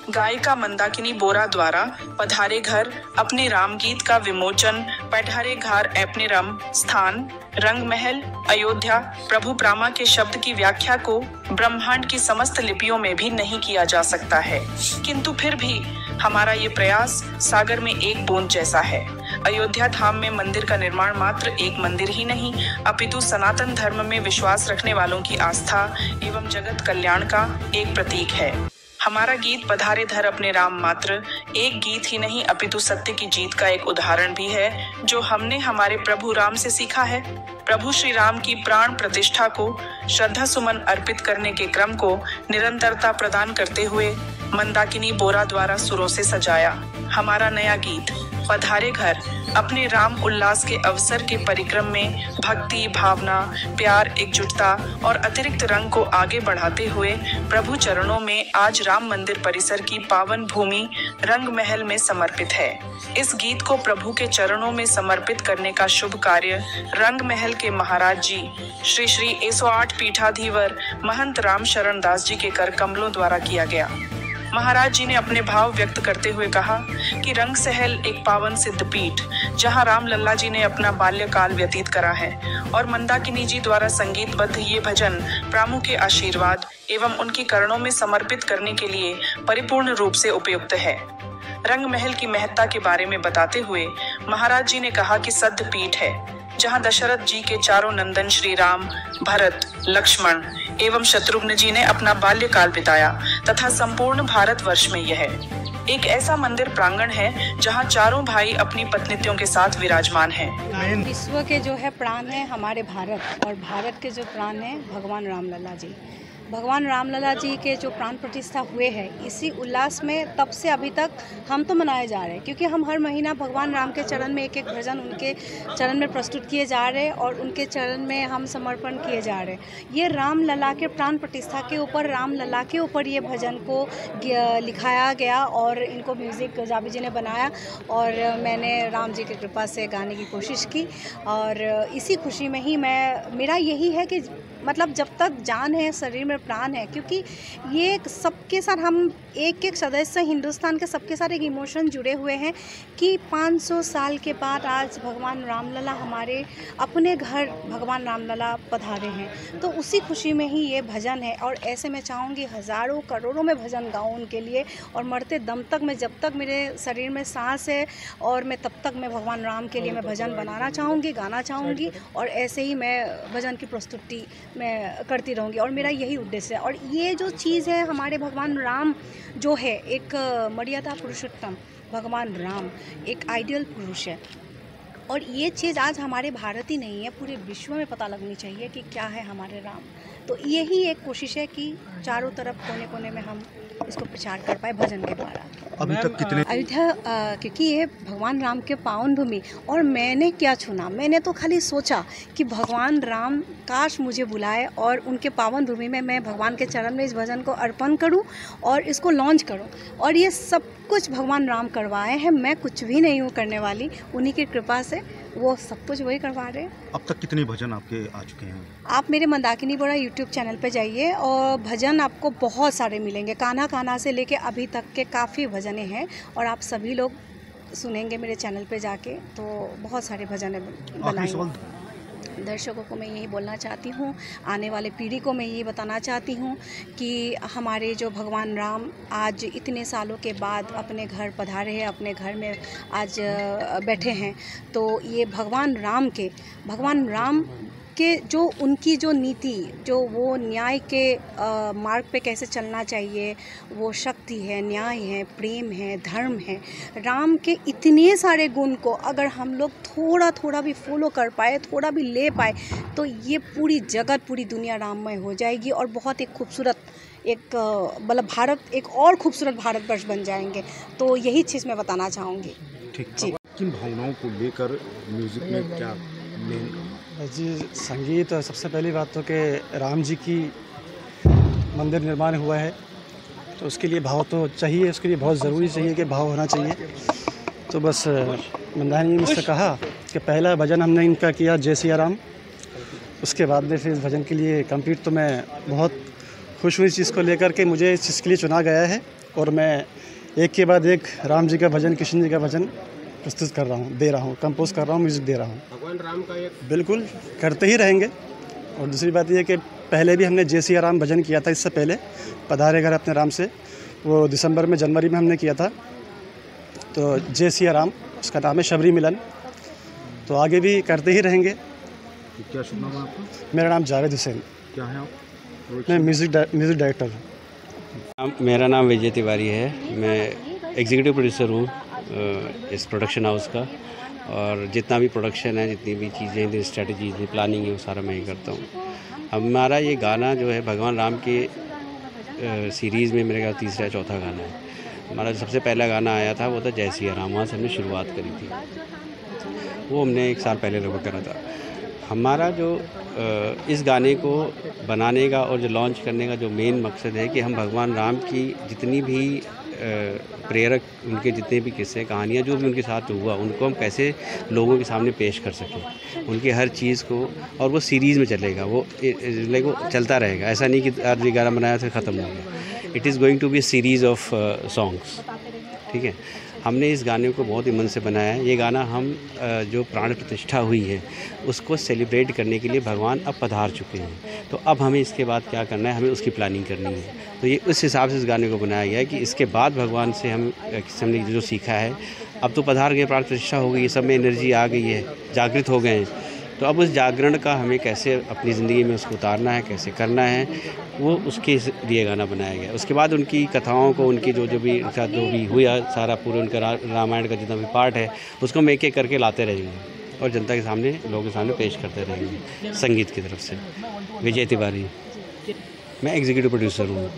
गायिका मंदाकिनी बोरा द्वारा पधारे घर अपने राम गीत का विमोचन पधारे घर अपने रम स्थान रंग महल अयोध्या प्रभु प्रामा के शब्द की व्याख्या को ब्रह्मांड की समस्त लिपियों में भी नहीं किया जा सकता है, किंतु फिर भी हमारा ये प्रयास सागर में एक बूंद जैसा है। अयोध्या धाम में मंदिर का निर्माण मात्र एक मंदिर ही नहीं, अपितु सनातन धर्म में विश्वास रखने वालों की आस्था एवं जगत कल्याण का एक प्रतीक है। हमारा गीत पधारे धर अपने राम मात्र एक गीत ही नहीं, अपितु सत्य की जीत का एक उदाहरण भी है, जो हमने हमारे प्रभु राम से सीखा है। प्रभु श्री राम की प्राण प्रतिष्ठा को श्रद्धा सुमन अर्पित करने के क्रम को निरंतरता प्रदान करते हुए मंदाकिनी बोरा द्वारा सुरों से सजाया हमारा नया गीत पधारे घर अपने राम उल्लास के अवसर के परिक्रम में भक्ति भावना प्यार एकजुटता और अतिरिक्त रंग को आगे बढ़ाते हुए प्रभु चरणों में आज राम मंदिर परिसर की पावन भूमि रंग महल में समर्पित है। इस गीत को प्रभु के चरणों में समर्पित करने का शुभ कार्य रंग महल के महाराज जी श्री श्री 108 पीठाधीवर महंत राम शरण दास जी के कर कमलों द्वारा किया गया। महाराज जी ने अपने भाव व्यक्त करते हुए कहा कि रंग सहल एक पावन सिद्ध पीठ जहां राम लल्ला जी ने अपना बाल्यकाल व्यतीत करा है और मंदाकिनी जी द्वारा संगीतबद्ध ये भजन प्रामु के आशीर्वाद एवं उनकी करणों में समर्पित करने के लिए परिपूर्ण रूप से उपयुक्त है। रंग महल की महत्ता के बारे में बताते हुए महाराज जी ने कहा कि सद्ध पीठ है जहां दशरथ जी के चारों नंदन श्री राम भरत लक्ष्मण एवं शत्रुघ्न जी ने अपना बाल्यकाल बिताया तथा संपूर्ण भारतवर्ष में यह एक ऐसा मंदिर प्रांगण है जहां चारों भाई अपनी पत्नियों के साथ विराजमान हैं। विश्व के जो है प्राण है हमारे भारत, और भारत के जो प्राण है भगवान रामलला जी। भगवान रामलला जी के जो प्राण प्रतिष्ठा हुए हैं, इसी उल्लास में तब से अभी तक हम तो मनाए जा रहे हैं, क्योंकि हम हर महीना भगवान राम के चरण में एक एक भजन उनके चरण में प्रस्तुत किए जा रहे हैं और उनके चरण में हम समर्पण किए जा रहे हैं। ये रामलला के प्राण प्रतिष्ठा के ऊपर, रामलला के ऊपर ये भजन को लिखाया गया और इनको म्यूज़िक जाबी जी ने बनाया और मैंने राम जी की कृपा से गाने की कोशिश की। और इसी खुशी में ही मेरा यही है कि मतलब जब तक जान है शरीर में प्राण है, क्योंकि ये सबके साथ हम एक एक सदस्य हिंदुस्तान के सबके साथ एक इमोशन जुड़े हुए हैं कि 500 साल के बाद आज भगवान रामलला हमारे अपने घर भगवान रामलला पधारे हैं, तो उसी खुशी में ही ये भजन है। और ऐसे मैं चाहूँगी हज़ारों करोड़ों में भजन गाऊँ उनके लिए, और मरते दम तक मैं, जब तक मेरे शरीर में सांस है और मैं तब तक मैं भगवान राम के लिए मैं भजन बनाना चाहूँगी, गाना चाहूँगी, और ऐसे ही मैं भजन की प्रस्तुति मैं करती रहूँगी। और मेरा यही उद्देश्य है। और ये जो चीज़ है, हमारे भगवान राम जो है एक मर्यादा पुरुषोत्तम, भगवान राम एक आइडियल पुरुष है, और ये चीज़ आज हमारे भारत ही नहीं है, पूरे विश्व में पता लगनी चाहिए कि क्या है हमारे राम। तो यही एक कोशिश है कि चारों तरफ कोने कोने में हम इसको प्रचार कर पाए भजन के द्वारा। अभी तक कितने अयोध्या क्योंकि ये भगवान राम के पावन भूमि, और मैंने क्या चुना, मैंने तो खाली सोचा कि भगवान राम काश मुझे बुलाए और उनके पावन भूमि में मैं भगवान के चरण में इस भजन को अर्पण करूं और इसको लॉन्च करूं। और ये सब कुछ भगवान राम करवाए हैं, मैं कुछ भी नहीं हूँ करने वाली, उन्हीं की कृपा से वो सब कुछ वही करवा रहे हैं। अब तक कितने भजन आपके आ चुके हैं? आप मेरे मंदाकिनी बोरा यूट्यूब चैनल पे जाइए और भजन आपको बहुत सारे मिलेंगे, कान्हा कान्हा से लेके अभी तक के काफ़ी भजने हैं, और आप सभी लोग सुनेंगे मेरे चैनल पे जाके, तो बहुत सारे भजन बनाएंगे। दर्शकों को मैं यही बोलना चाहती हूँ, आने वाले पीढ़ी को मैं यही बताना चाहती हूँ कि हमारे जो भगवान राम आज इतने सालों के बाद अपने घर पधारे हैं, अपने घर में आज बैठे हैं, तो ये भगवान राम के जो उनकी जो नीति, जो वो न्याय के मार्ग पे कैसे चलना चाहिए, वो शक्ति है, न्याय है, प्रेम है, धर्म है, राम के इतने सारे गुण को अगर हम लोग थोड़ा थोड़ा भी फॉलो कर पाए, थोड़ा भी ले पाए, तो ये पूरी जगत, पूरी दुनिया राममय हो जाएगी और बहुत एक खूबसूरत एक मतलब भारत, एक और खूबसूरत भारतवर्ष बन जाएंगे। तो यही चीज़ मैं बताना चाहूँगी। ठीक जी। किन भावनाओं को लेकर म्यूज़िक में क्या जी? संगीत, सबसे पहली बात तो कि राम जी की मंदिर निर्माण हुआ है, तो उसके लिए भाव तो चाहिए, उसके लिए बहुत ज़रूरी चाहिए कि भाव होना चाहिए। तो बस मंदाकिनी ने मुझसे कहा कि पहला भजन हमने इनका किया जय सिया राम, उसके बाद में फिर इस भजन के लिए कंप्लीट, तो मैं बहुत खुश हुई इस चीज़ को लेकर के, मुझे इस चीज़ के लिए चुना गया है और मैं एक के बाद एक राम जी का भजन, कृष्ण जी का भजन प्रस्तुत कर रहा हूँ, दे रहा हूँ, कंपोज कर रहा हूँ, म्यूज़िक दे रहा हूँ। भगवान राम का एक बिल्कुल करते ही रहेंगे। और दूसरी बात यह कि पहले भी हमने जय सिया राम भजन किया था, इससे पहले पधारे घर अपने राम से, वो दिसंबर में, जनवरी में हमने किया था। तो जय सिया राम उसका नाम है शबरी मिलन। तो आगे भी करते ही रहेंगे। क्या शुभ नाम है आपका? मेरा नाम जावेद हुसैन। क्या है आप? मैं म्यूज़िक डायरेक्टर हूँ। मेरा नाम विजय तिवारी है। मैं एग्जीक्यूटिव प्रोड्यूसर हूँ इस प्रोडक्शन हाउस का, और जितना भी प्रोडक्शन है, जितनी भी चीज़ें, जितनी स्ट्रेटजी, जितनी प्लानिंग है, वो सारा मैं ही करता हूँ। हमारा ये गाना जो है भगवान राम के सीरीज़ में मेरे ख्याल तीसरा या चौथा गाना है। हमारा जो सबसे पहला गाना आया था वो था जय सिया राम, वहाँ से हमने शुरुआत करी थी। वो हमने 1 साल पहले लगभग करा था। हमारा जो इस गाने को बनाने का और जो लॉन्च करने का जो मेन मकसद है कि हम भगवान राम की जितनी भी प्रेरक, उनके जितने भी किस्से, कहानियाँ, जो भी उनके साथ हुआ, उनको हम कैसे लोगों के सामने पेश कर सकें, उनकी हर चीज़ को। और वो सीरीज़ में चलेगा, वो चलता रहेगा। ऐसा नहीं कि आज ये गाना बनाया था ख़त्म हो गया। It is going to be series of songs. ठीक है, हमने इस गाने को बहुत ही मन से बनाया है। ये गाना हम जो प्राण प्रतिष्ठा हुई है उसको सेलिब्रेट करने के लिए भगवान अब पधार चुके हैं। तो अब हमें इसके बाद क्या करना है, हमें उसकी प्लानिंग करनी है। तो ये उस हिसाब से इस गाने को बनाया गया है कि इसके बाद भगवान से हमने जो सीखा है, अब तो पधार गए, प्राण प्रतिष्ठा हो गई है, सब में एनर्जी आ गई है, जागृत हो गए हैं। तो अब उस जागरण का हमें कैसे अपनी ज़िंदगी में उसको उतारना है, कैसे करना है, वो उसके लिए गाना बनाया गया। उसके बाद उनकी कथाओं को, उनकी जो भी हुआ, सारा पूरा उनका रामायण का जितना भी पार्ट है, उसको हम एक एक करके लाते रहेंगे और जनता के सामने, लोगों के सामने पेश करते रहेंगे। संगीत की तरफ से विजय तिवारी, मैं एग्जीक्यूटिव प्रोड्यूसर हूँ।